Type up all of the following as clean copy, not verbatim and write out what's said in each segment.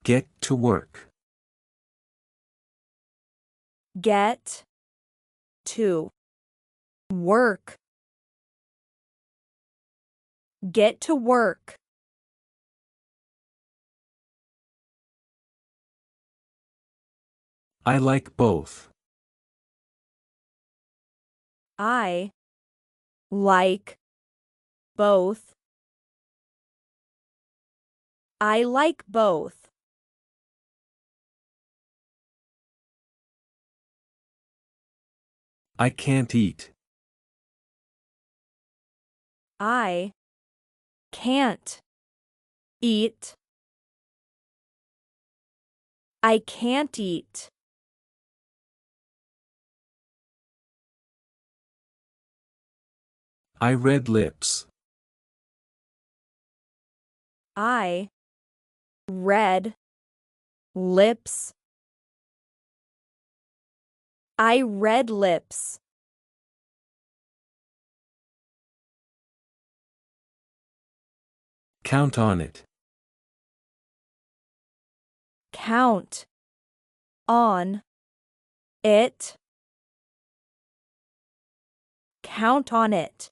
Get to work. Get to work. Get to work. I like both. I like both. I like both. I can't eat. I can't eat. I can't eat. I read lips. I read lips. I read lips. Count on it. Count on it. Count on it.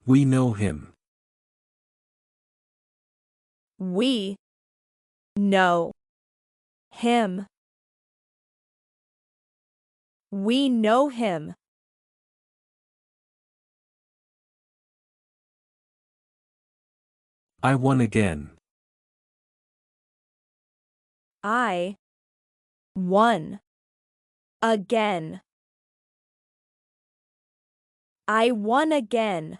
We know him. We know him. We know him. I won again. I won again. I won again.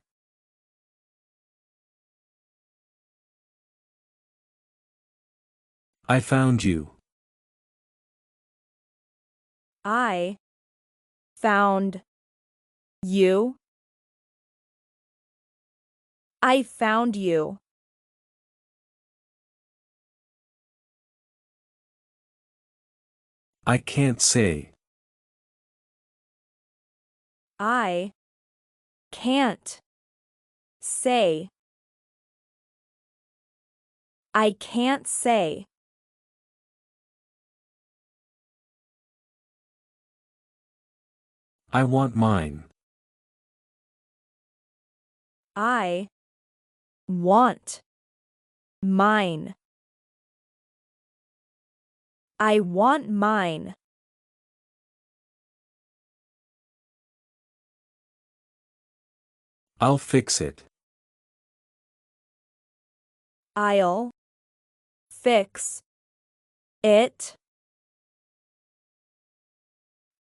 I found you. I found you. I found you. I can't say. I can't say. I can't say. I want mine. I want mine. I want mine. I'll fix it. I'll fix it.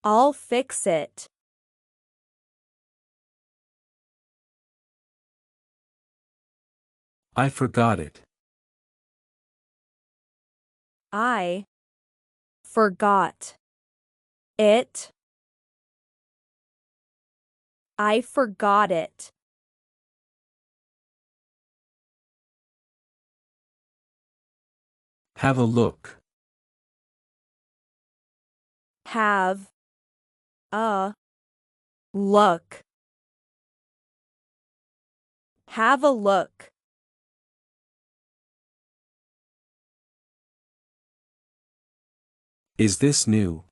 I'll fix it. I forgot it. I forgot it. I forgot it. Have a look. Have a look. Have a look. Is this new?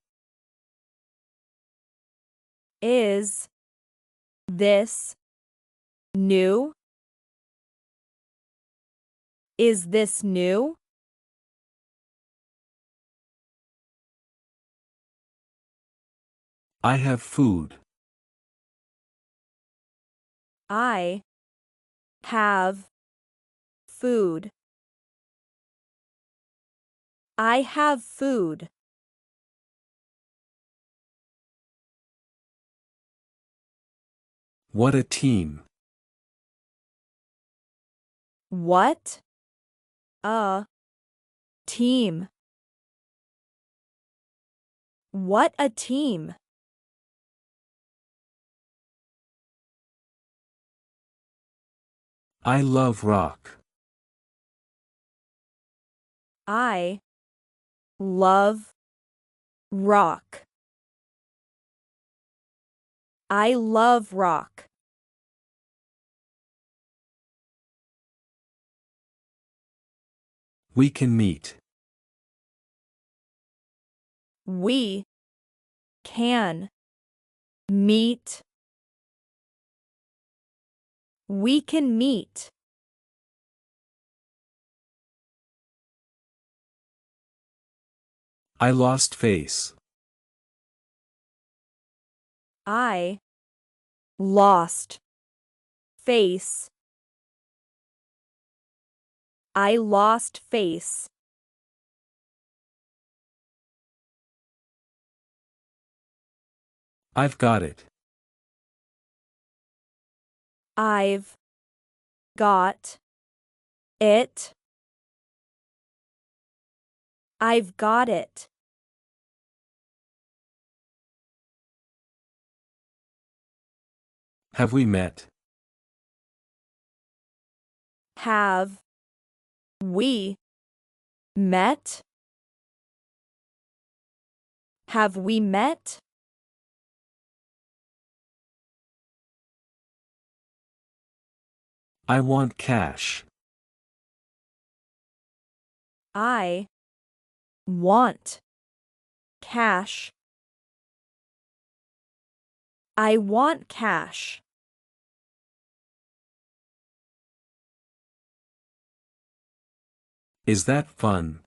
Is this new? Is this new? I have food. I have food. I have food. What a team. What a team. What a team. I love rock. I love rock. I love rock. We can meet. We can meet. We can meet. I lost face. I lost face. I lost face. I've got it. I've got it. I've got it. Have we met? Have we met? Have we met? I want cash. I want cash. I want cash. Is that fun?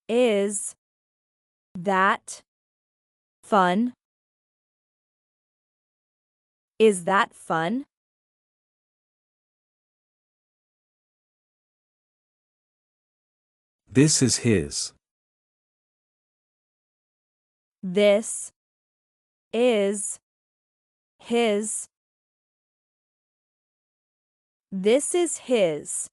Is that fun? Is that fun? This is his. This is his. This is his.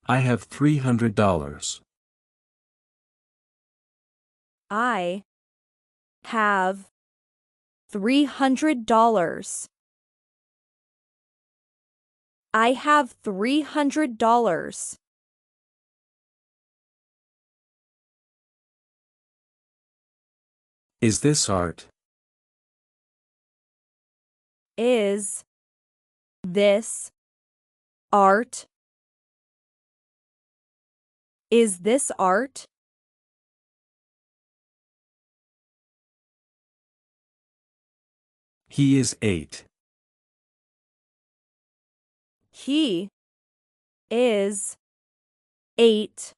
I have $300. I have $300. I have $300. Is this art? Is this art? Is this art? He is 8. He is 8.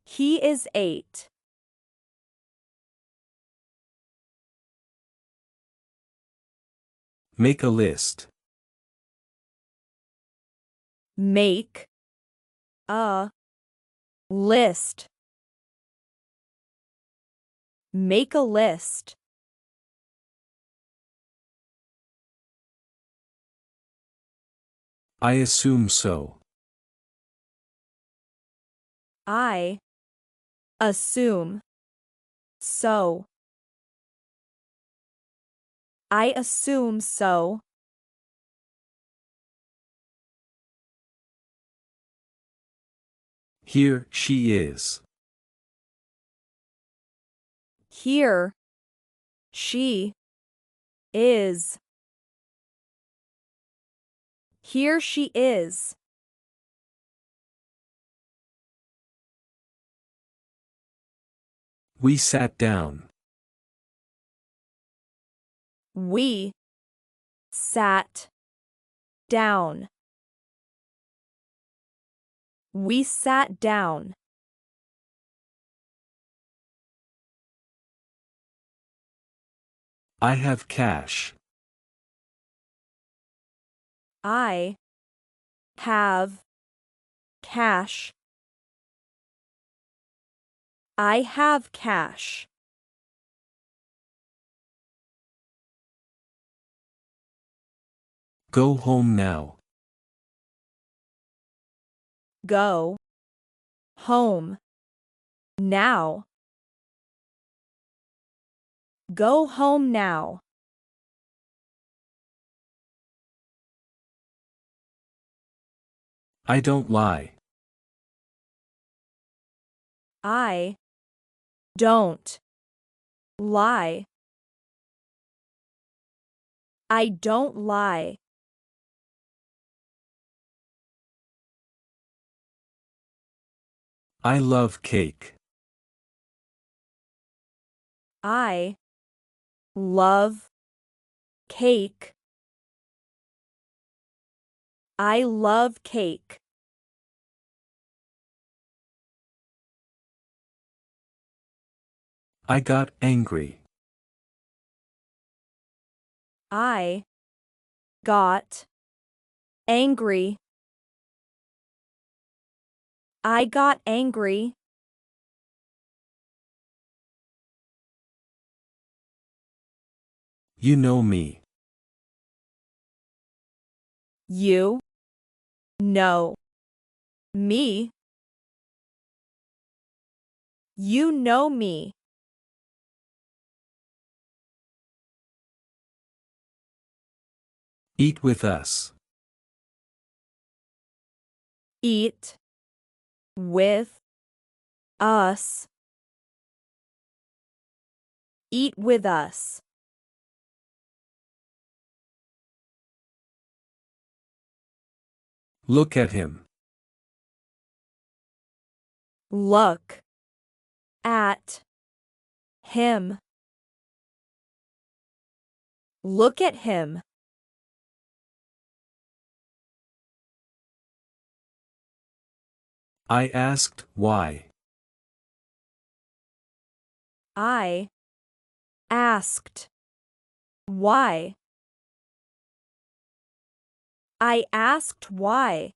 He is 8. Make a list. Make a list. Make a list. I assume so. I assume so. I assume so. Here she is. Here she is. Here she is. We sat down. We sat down. We sat down. I have cash. I have cash. I have cash. Go home now. Go home now. Go home now. I don't lie. I don't lie. I don't lie. I love cake. I love cake. I love cake. I got angry. I got angry. I got angry. You know me. You know me. You know me. Eat with us. Eat with us. Eat with us. Look at him. Look at him. Look at him. I asked why. I asked why. I asked why.